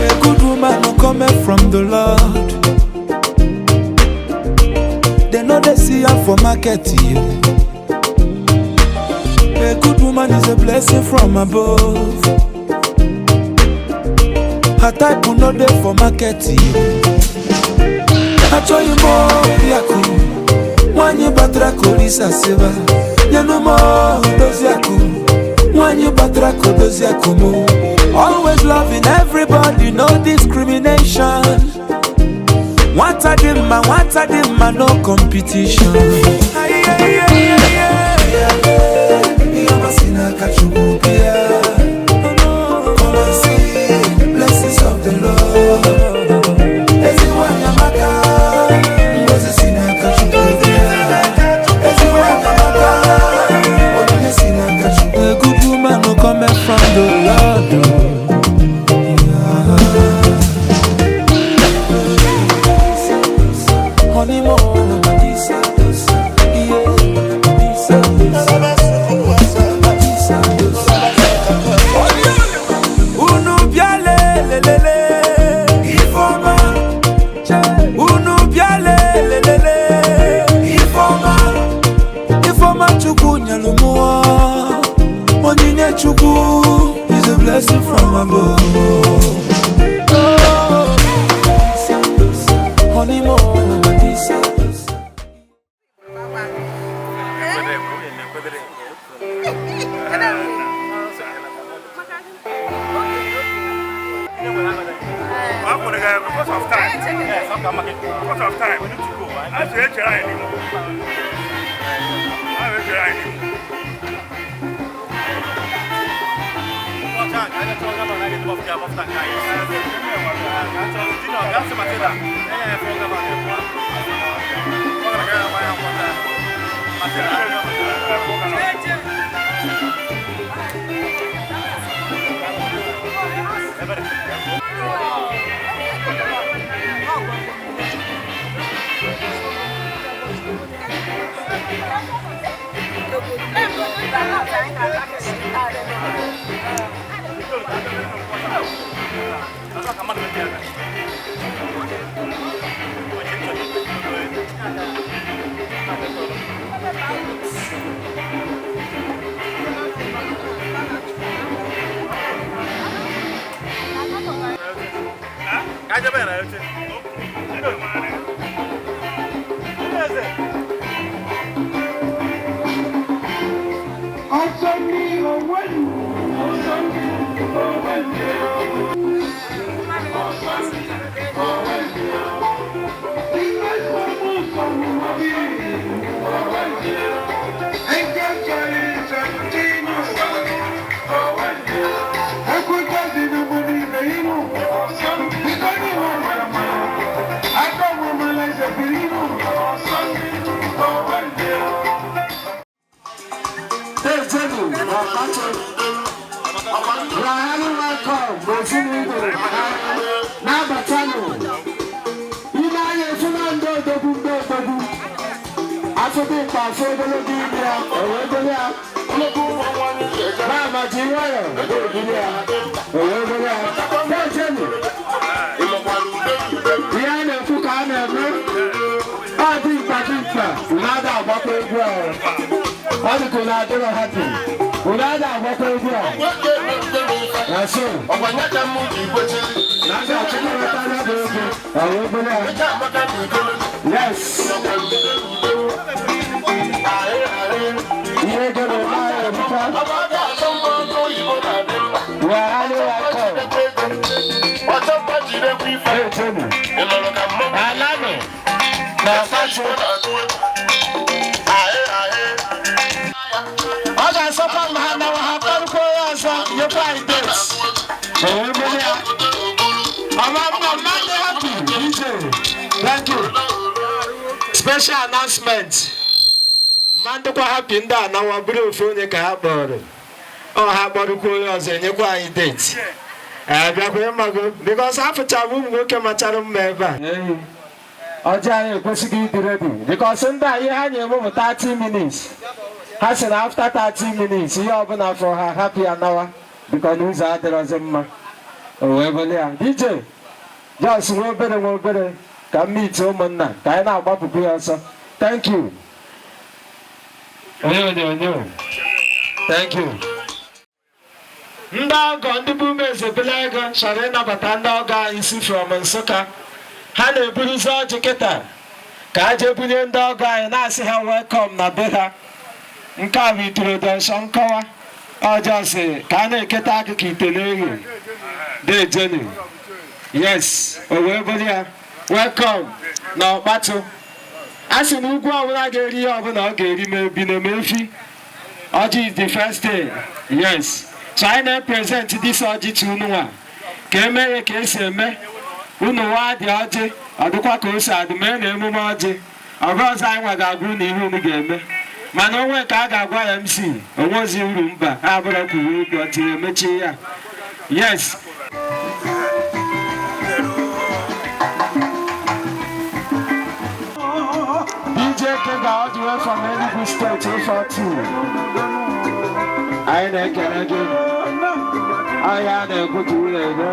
A good woman will come from the Lord. They know they see her for market. A good woman is a blessing from above. Her type will not there for market. I tell you more, Yaku. When you batra kolisa seva, you know more those Yaku. When you batra those Yakumo. Always loving everybody, no discrimination. What a dimma, no competition. Come and see the blessings of the Lord. Everyone Yamaka, Moses Sinaka Chukubia. Everyone Yamaka, a good woman who come from the Lord. Chuku is a blessing from above. Honeymoon, because of time, we need to go. I have to anymore. Special announcement. Mando kwa happy nda na wabiri ofone ka habore. ha kpọrọkwa onye ọzọ enyekwa anyị date bịakwa mago because afụchabụ ụmụ nwoke machara mma ebe a ọjọọ anyị ekwesịghị ịdị ready because ndị a ihe ha na-eme bụ 30 minutes ha sị na after 30 minutes ihe ọbụla fọ ha hapụ ya nawa because na ụzọ adịrọzi mma o wee bụrụ ya DJ just nwa obere ka m meet ụmụnna ka anyị na-agbapụkwu ya ọsọ thank you onyo thank you ndị ọgọ ndị bụ ume ezebela ego chọrọ ịnabata ndị ọgọ anyị si from Nsụka ha na-eburuzi ọjị kịta ka ha jee bunye ndị ọgọ anyị na-asị ha welcome na be ha nke a bụ introduction nkọwa ọjọọ si ka a na-eketa akụkọ ite n'ehihie dejeni yes o wee bụrụ ya welcome na ọkpatụ a sị na ugwu ọbụla ga-eri ihe ọbụla ọ ga-eri ma ebi na emefi ọjị is the first day yes so anyị na-present this ọjị to unu nwa ka emeghe ka esi eme unu nwa dị ọjị ọ dịkwa ka o si adị mee na emume ọjị ọgụ ọzọ anyị nwa ga-agwa unu ihe unu ga-eme mana onwe ka a ga-agwa ya MC onwezi uru mba ha abụrụ kwuwe obi ọtị emechie ya yes DJ Kega all the way from Enugu State 042 anyị na-ekele gị ahịa na-ekwu ka ụlọ ego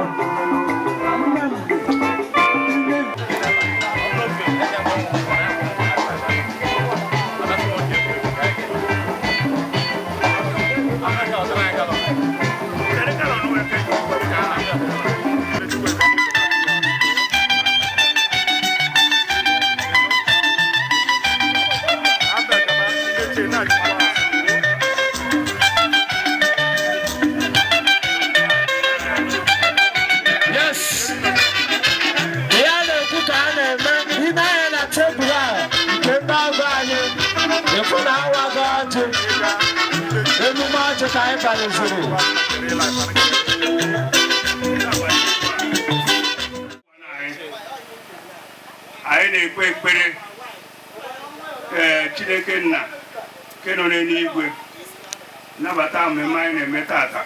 anyị na-ekpe ekpere Chineke nna nke nọ n'eluigwe nabata mmemme anyị na-eme tata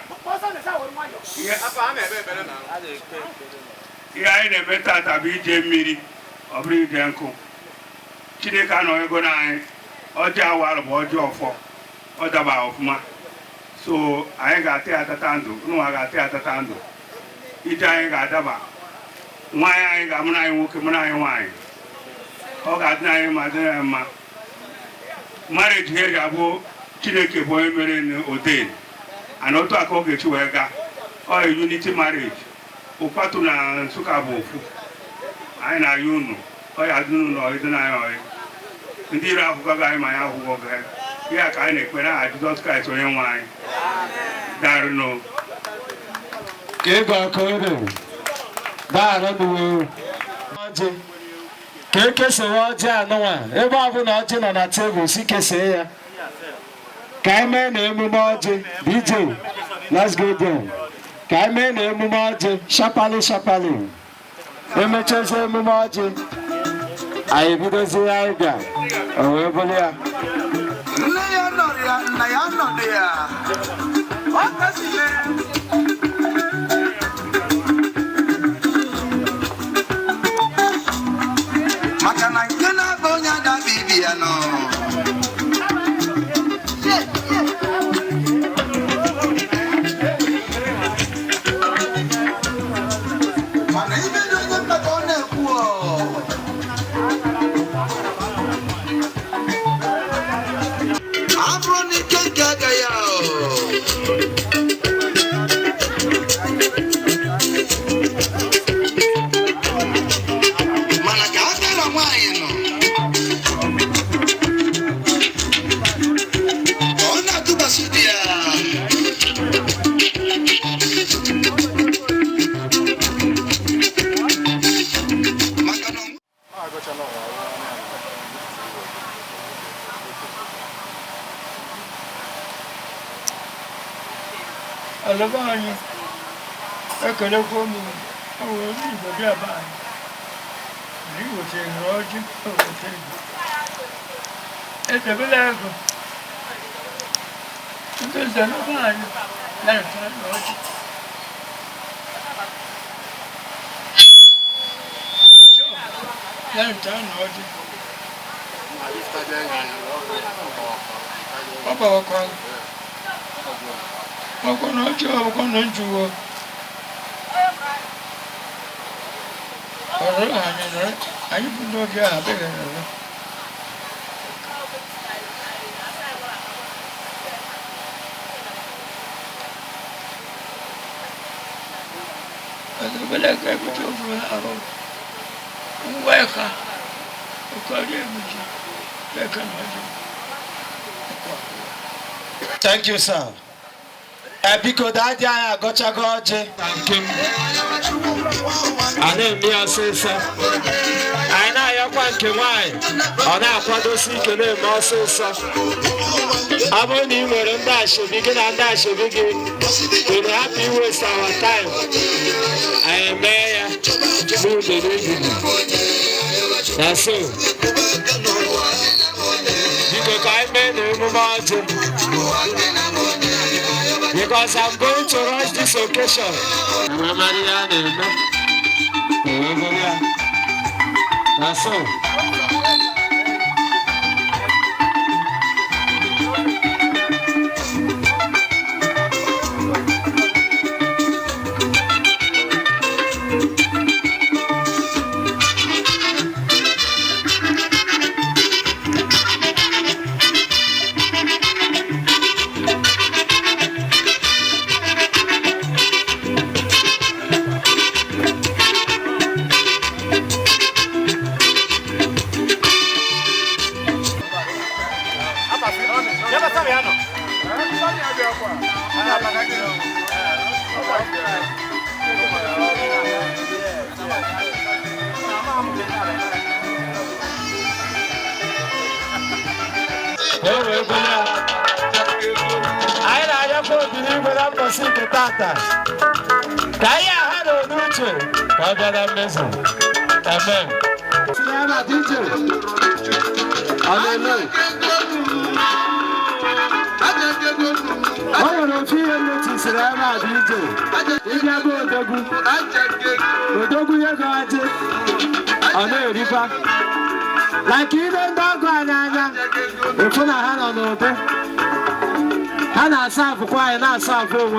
ihe anyị na-eme tata bụ ije mmiri ọ bụrụ ije nkụ Chineke anọghịgo n'anyị ọjị awara bụ ọjị ọfọ ọ daba ọfụma so anyị ga-ata ya atata ndụ nwa ga-ata ya atata ndụ ije anyị ga-adaba nwaanyị anyị ga-amụrụ anyị nwoke mụrụ anyị nwaanyị ọ ga-adị anyị ma dị ya mma marriage ha ga-abụ Chineke bụ onye mere n'odee ana otu aka ọ ga-echi wee gaa ọ unity marriage ụkwatụ na Nsụka bụ ofu anyị na-ayị unu ọ ya dị n'ụlọ ịdị n'anya ọyị ndị iro ahụgaghị anyị ma anyị ahụghọ gị ihe ka anyị na-ekpere aha Jizọs Kraịst onye nwe anyị darụnụ ka ego aka ore daarụnụ ọjị ka ekesawa ọjị anụnwa ebe ọbụla ọjị nọ na tebụl si kesee ya ka anyị mee na emume ọjị DJ let's go there ka anyị mee na emume ọjị shapali emechazi emume ọjị anyị bidozie anyị bịa o wee bụrụ ya nne ya nọrọ ya nna ya nọdụ ya ọ kasịle maka na nke na-abụ onye adaba ibi ya nọ mana ibe dị onye mkpata ọ na-ekwu abụrụ n'ike nke aka ya mana ka aka na nwaanyị nọ ọ na-atụbasị di ya maka na alaba anyị ekelekwa ụmụ ndị Igbo bịa be anyị anyị wetere ọjị edebela ego ndị nze na be anyị Thank you, sir. Because that day I got a gorge. Thank you. I know me a sister. I know you want to wine. I know what to see to them also, sir. I'm only more than that should begin and that should begin. We're happy waste our time. I am there. Move the evening. That's all. Because I made a mountain. Because I'm going to rush this occasion. That's all. Amen. Like you don't go if you not on the and I saw for quiet and I saw for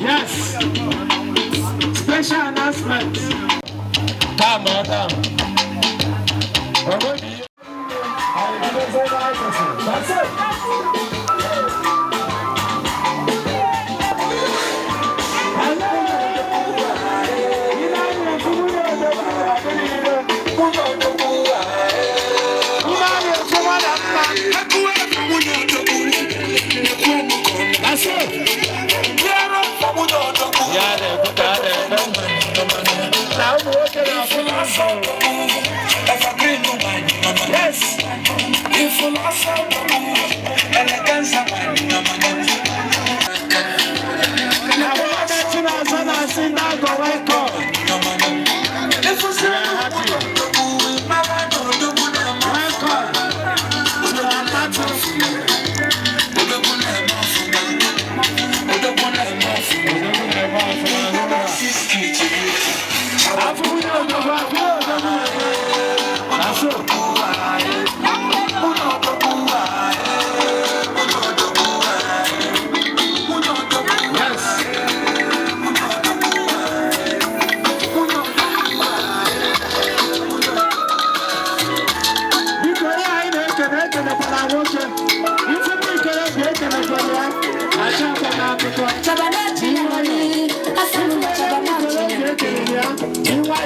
Yes. Special announcement. Come on down. That's it. Yes.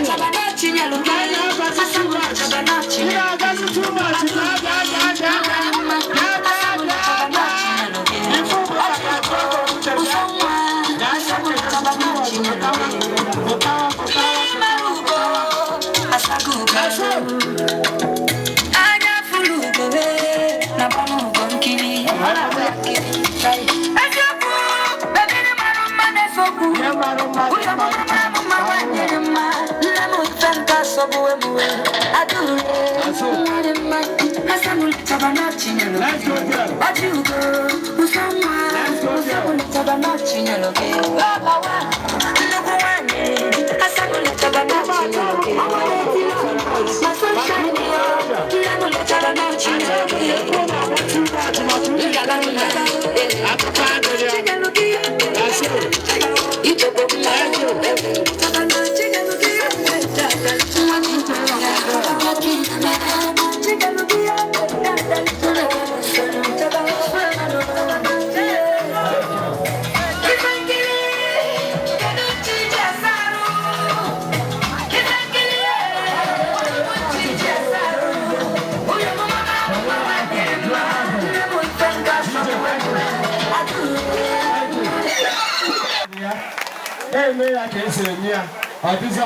Chabana chinya lunga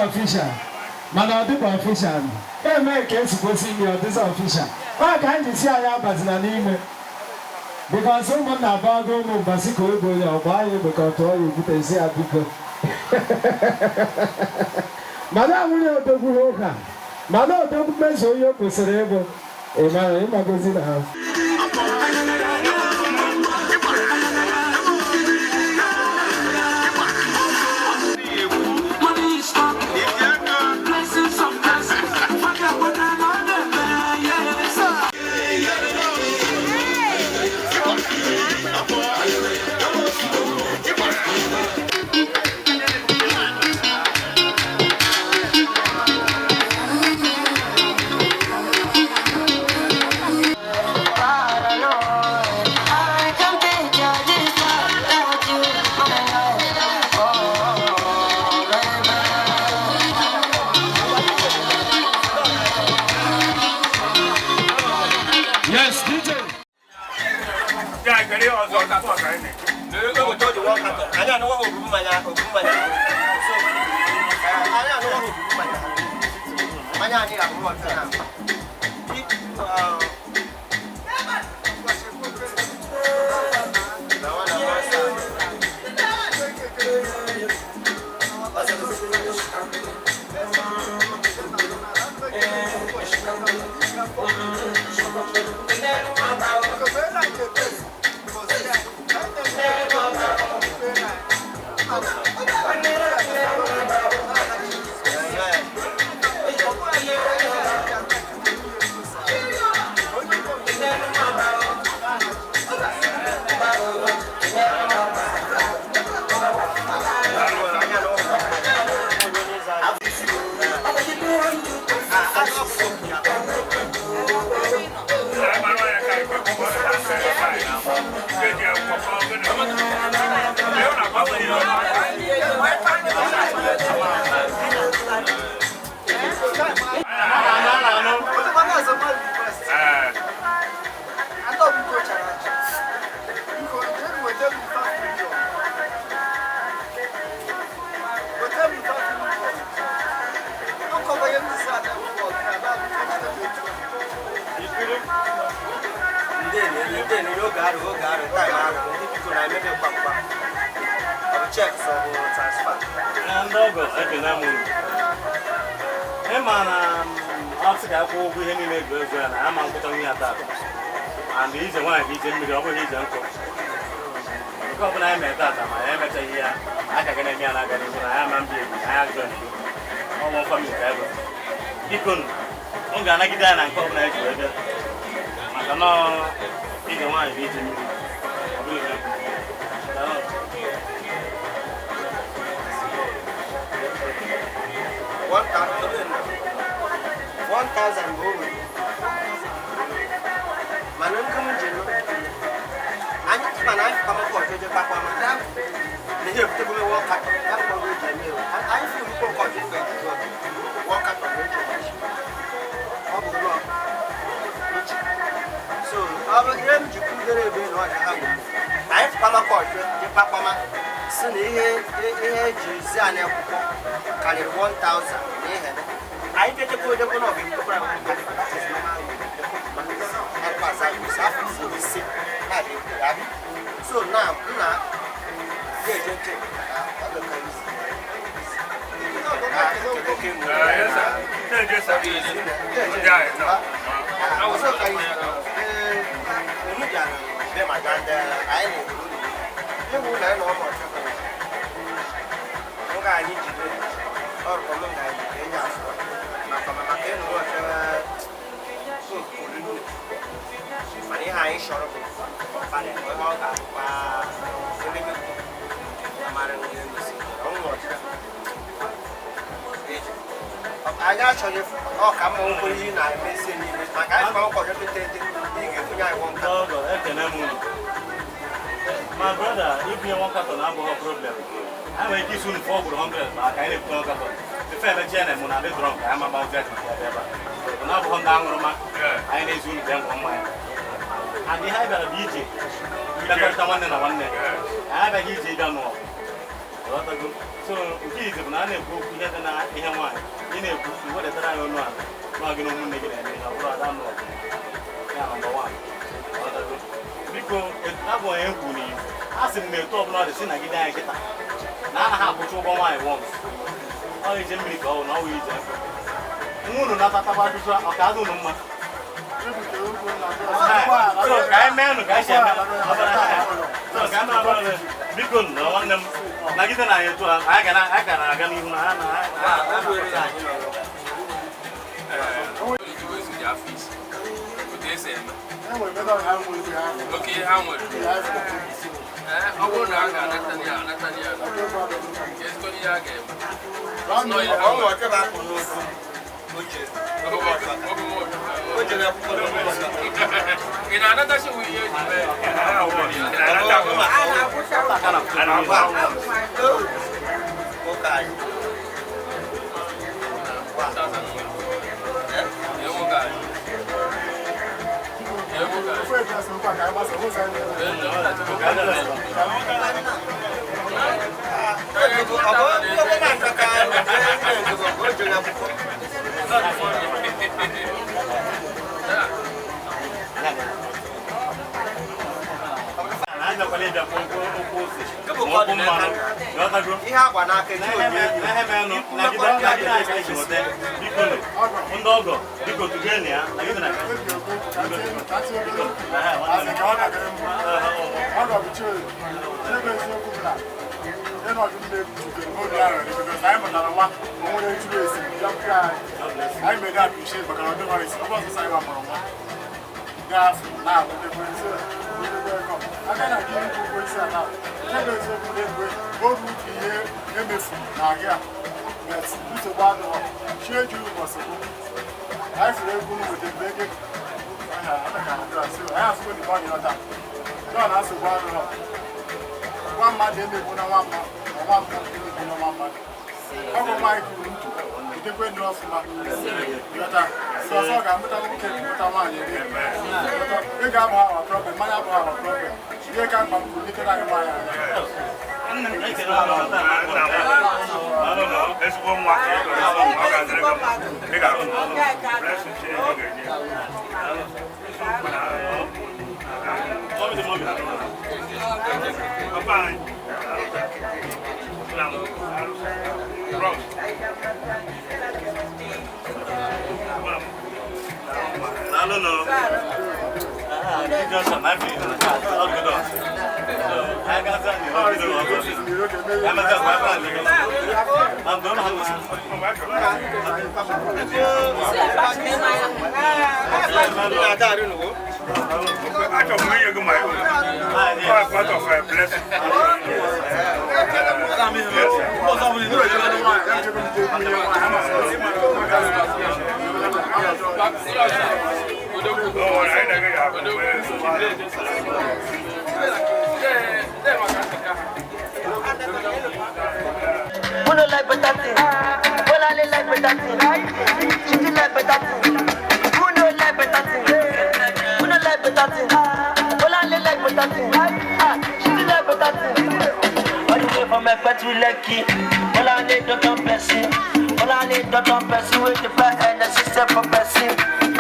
Official, man, I'll do official. Hey, make it supposed to be official. Why can't you see I have as an email? Because someone about go to Basico or buy you because all you put and say people. Madame, we are the Guroka. Madame, don't mess with your considerable. A man in magazine house. And he's the one he's in the over his uncle. Because I met that, I am at a year. I can get me and I got it when I am ambient. I have done it. All one family ever. He couldn't. I'm going to get down and come back to it. I don't know. He's the one he's in the I get to put the one of him to So now, I actually, come on, put in. I may say, my guys, my brother, if you want to have a problem, I will give you 400, but I can't talk about the fellow Jenny when I was drunk. I'm about that. When I was down, I need to them on my. And the high better BJ. We got someone in a 1 day. I have a huge don't know. So, if you not a book, you get an idea why. You know, what is I don't know. Not going to make it any. I don't know. Number one. Because it's not going to ask him to talk about the sin I get. Now I have to show what I want. All is in me go, now we eat. Moon not about to talk about the number. So, I man, I said, so, I'm not because no one them. Like it, I can even. Okay, how much? I won't Nathaniel. Yes, go to your game. In another show, we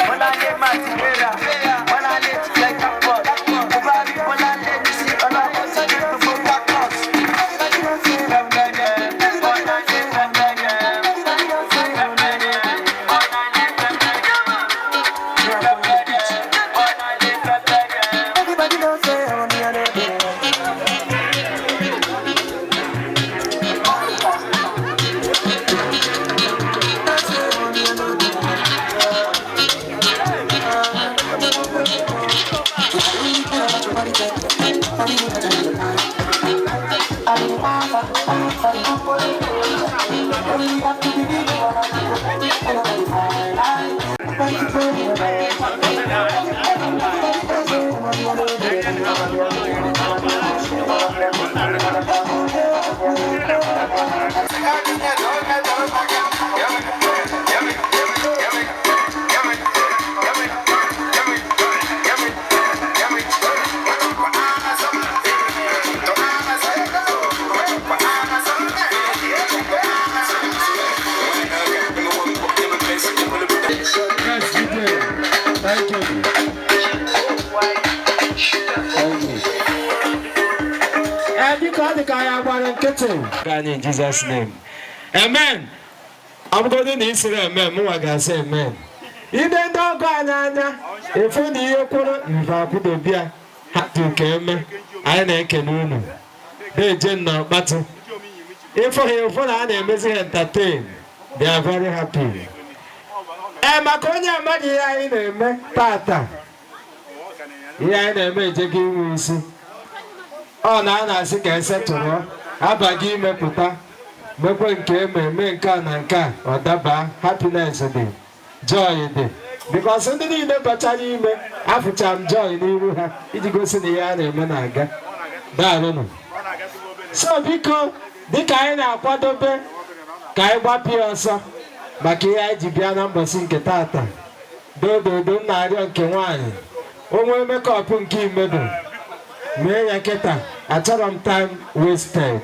When I In Jesus' name. Amen. I'm going to say amen. I can say amen. You don't go anana. If you need your corner, you have to be a hat to come. I can they general battle. If you for an amazing entertain, they are very happy. And Maconia Madia in a pata. Yeah, they may take you easy. Oh, now I think I said to her. Abagi me puta, me kwenke me nka na nka odaba happiness dey, joy dey. Because ndị niile bachara ime afụcha m joy n'iru ha iji gosi na ya na-eme na-aga. Daalụ. So biko dịka anyị na-akwadobe ka anyị gbapịa ọsọ maka ihe anyị ji bịa na mbọsị nke tata. Dododo na-arịọ nke nwaanyị. Onwe mekọpụ nke imedo. Mee ya kịta. Achọrọ m time wasted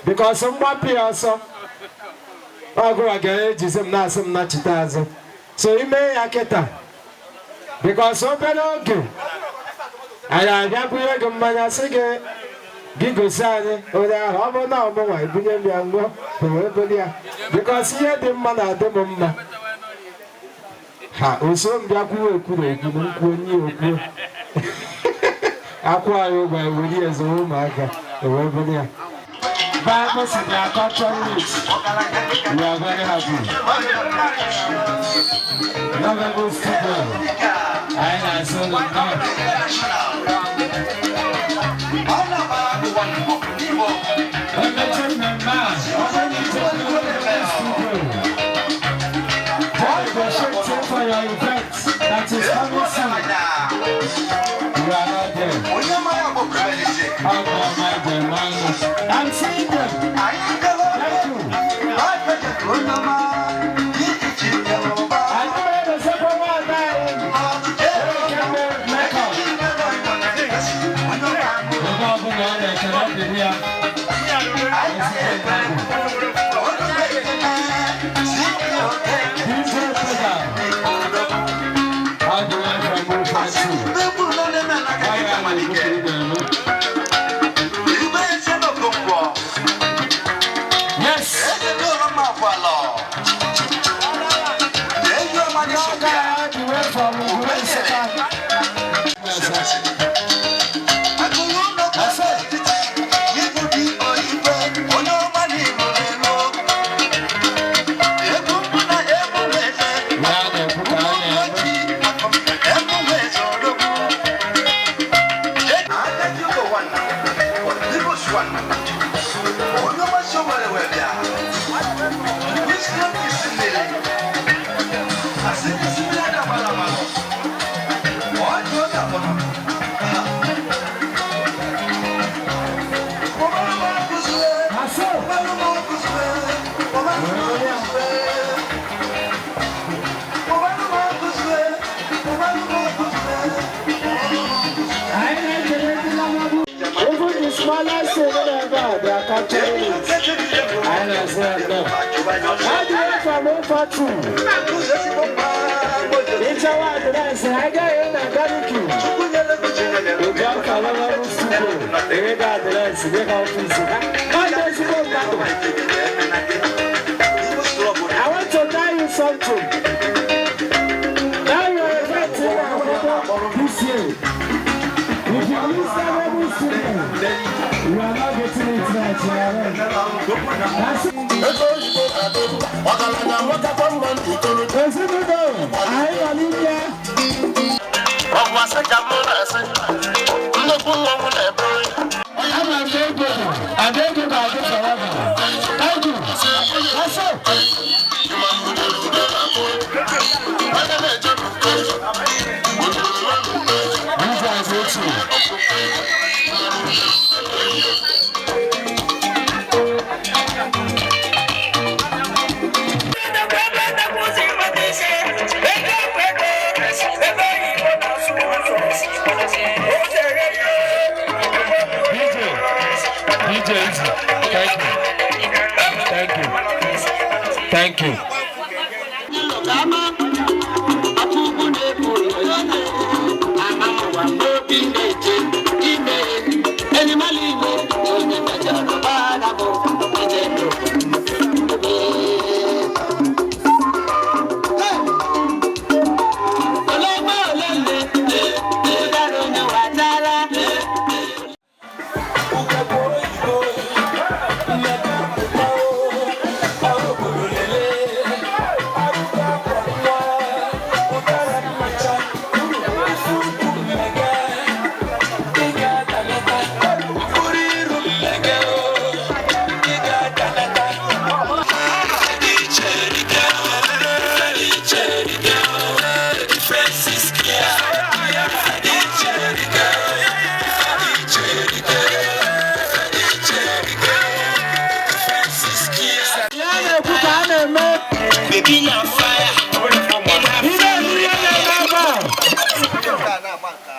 because mgbapị ọsọ ọgụ ga-ejizi m na-asị m na chita azụ so ime ya kịta because obere oge anyị abịa bunye gị mmanya sị gị gosi anyị onye ahụ ọ bụ na ọmụnwa ebunye m ya ngwa wee bụrụ ya because ihe dị mma na-adị m mma ha oso m bịa kwuo ekwuru ekwu na nkwuo nye okwu akwa anyị ụgwọ eweri ezo ụmụaka ewebere ya. Bible says they are cultural rich. We are very happy. Lovable student. I am so loved. For your events that is coming soon. You are not there. I'm seeing them. Thank you. I know the second one dying. It's a lot of us. I got in a garden. We got a lot of stuff. They got the rest. They got I want to tell you something. Now you are getting this year. If you use that every student, you are not getting it right. That's it. I Thank you.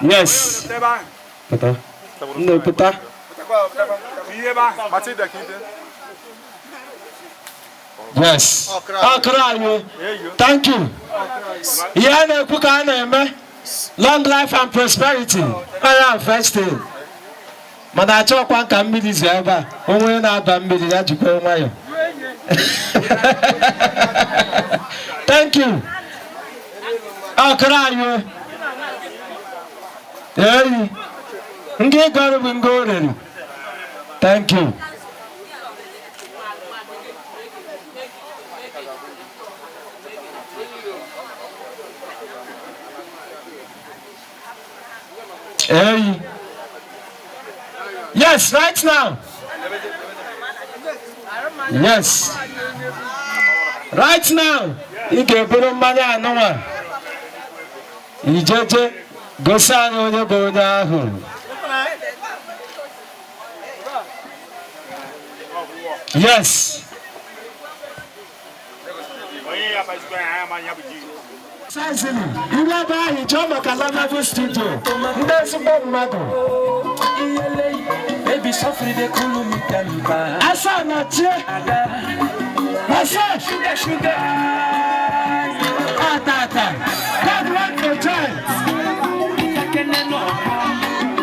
Yes. Pata. No, pata. Yes. Thank you. Long life and prosperity. I am first thing. Mana chokwa nka mmiri zeba. Onwe na-aba mmiri ya jikwa nwayo. Thank you. Akrayo. Hey. Nge garo bingoreri. Thank you. Hey. Yes, right now. Yes. Right now. You can put on money and no one. You just go sign on the board. Yes. You know why you jump a Kalama studio. That's a bomb matter. Baby, suffer the cool. I saw not yet. I saw sugar. God want the chance.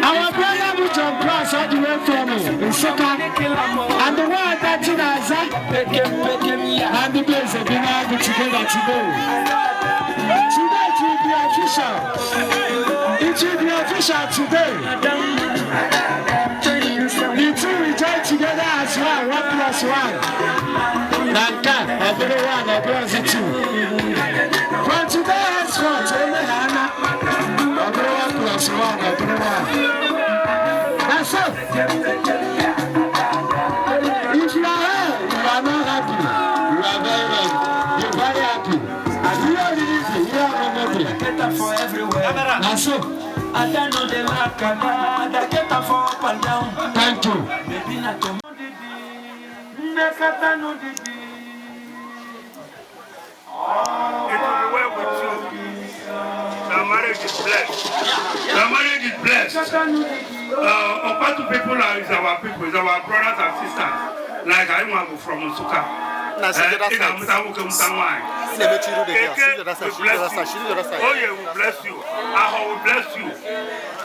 Our brother will jump across all the way from in soccer. And the one that you know, and the place have been able together today. Today it will be official. It will be official today. The two will join together as one, 1+1. Nanka, everyone, everyone's a two. From today henceforth, everyone +1, everyone. That's it. If you are here, you are not happy. You are very happy. You are very happy. And you are easy. You are happy. For everywhere. That's it. I don't know the lack of that. Get up for up and down. Thank you. It will be well with you. The marriage is blessed. The marriage is blessed. Opatu people is our people, is our brothers and sisters. Like I want to go from Musuka. Oh yeah, we bless you. Aho will bless you.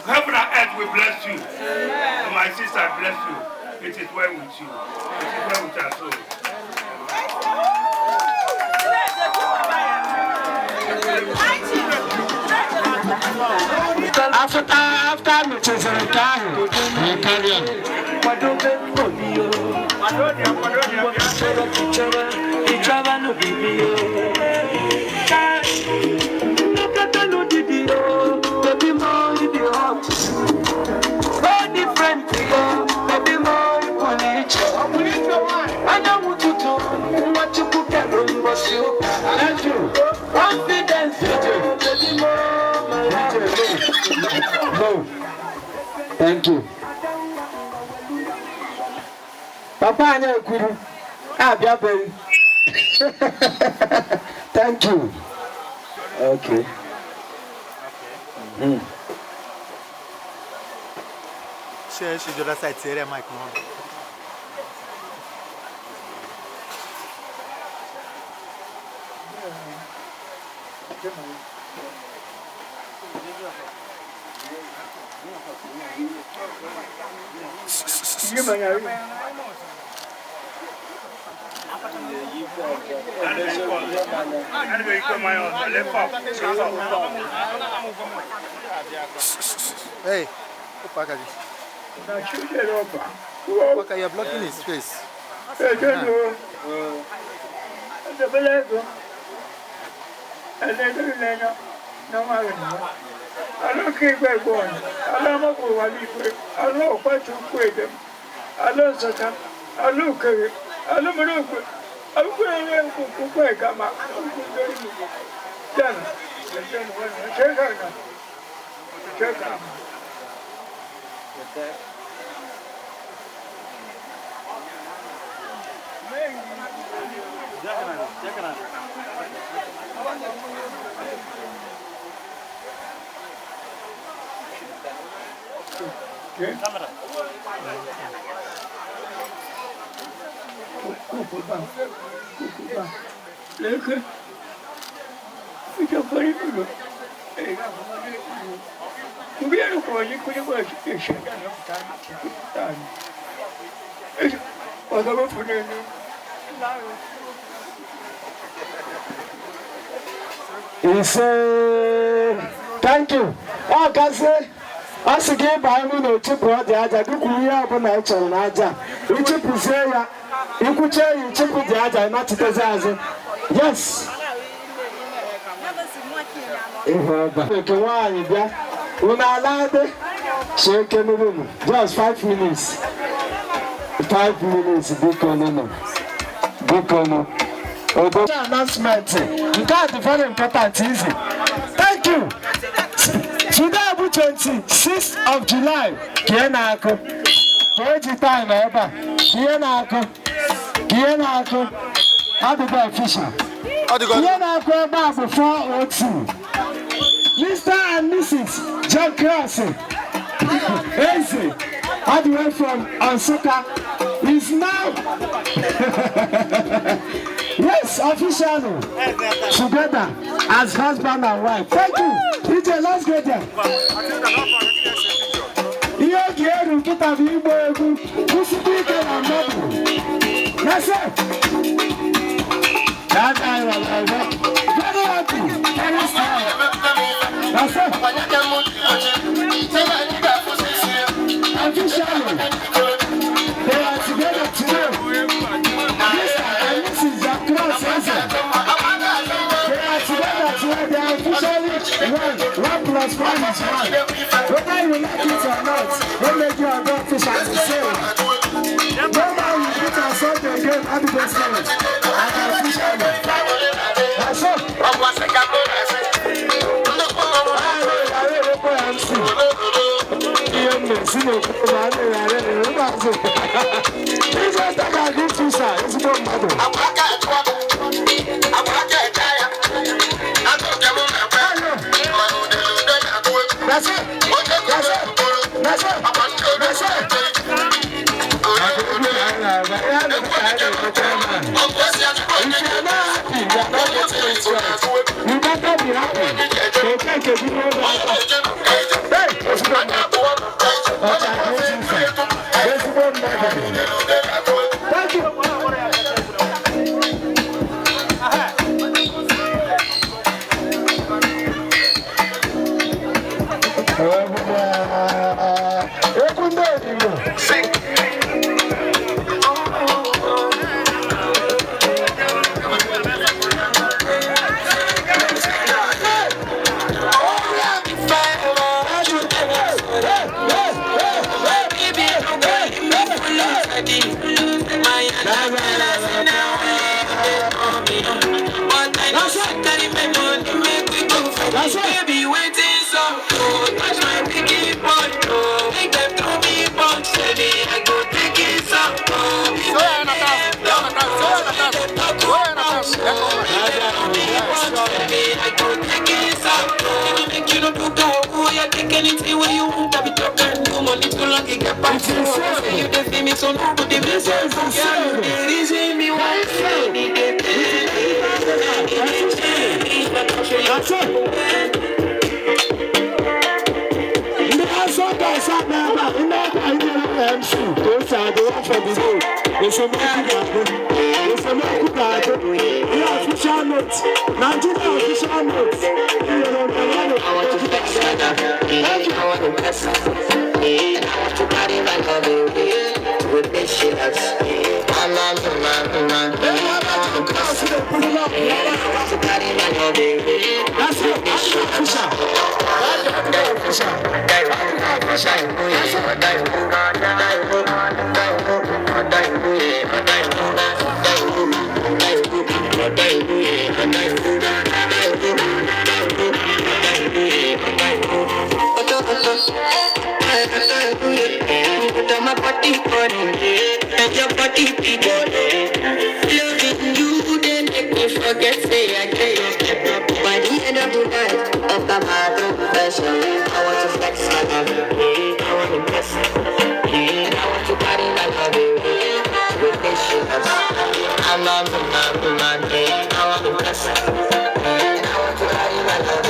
Heaven and earth will bless you. And my sister bless you. It is well with you. It is well with our soul. After me to the car, you carry on. Thank you. Papa Anya Kuru. Biabe. Thank you. Okay. She do la side say mic no. Hey, Opaka. Opaka, you're blocking his face. The Belego. And they don't know. No matter. I don't keep back going. I don't know what you put. I know what you put them. I know Satan. I look at it. I don't know. I'm going to come out. Then, check out. Check out. Camera. Look. It's a very good. We are going to put a work station. Thank you. Oh, Gazi. As again, by me, no chip or the other, you could hear upon my children. You chip is here. You could tell you chip with the other, not to the yes. Just 5 minutes. 5 minutes. Big announcement. You got the very important easy. Thank you. Today, 26th of July. Kienako. Where's the time, Eba? Kienako. How to go official? Kienako about before 02. Mr. and Mrs. John Crossy. Easy. All the way from Ansuka is now. Yes, officially. Together as husband and wife. Thank you. DJ, let's go there. Here, get a video. Who's speaking and nothing? That's it. That's I will. Very happy. Very strong. That's it. Officially, they are together today. Mr. and Mrs. Jack Cross, they are together today. They are officially one. 1 plus 1 is 1. Whether you like it or not, they make you a dog fish as a sale. No matter you put yourself in the game, happy birthday. And officially. That's it. Jesus, take a gift to sir. It's no matter. That's it. That's it. That's it. That's it. If you're not happy, you're not getting it right. You better be happy. So take a video of that. Hey, it's no matter. Thank you. Baby, waiting so touch my biggie boy, make them throw anything where you want, I be talking. No money too long, it get back. You dey feel me, so no good, they be saying, yeah, the reason me why I need it. That's it. Guys out there, but in that I didn't MC. Those are the ones for the road. It's a Marco. It's a Marco. The official notes. Nigeria official notes. I want to flex my love. I want to bless her. I want to carry my love with this shit. I'm on the man. I want to bless her. I want to carry my love. That's it. That's official. My body and your body people loving you, then make me forget say I can't. By the end of the night, after my confession, I want to flex my love, I want to bless it, I want to carry my love with this shit. I'm on the man, I want to bless it, I want to carry my love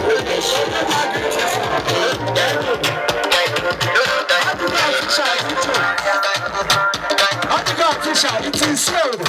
with this shit. It's in silver.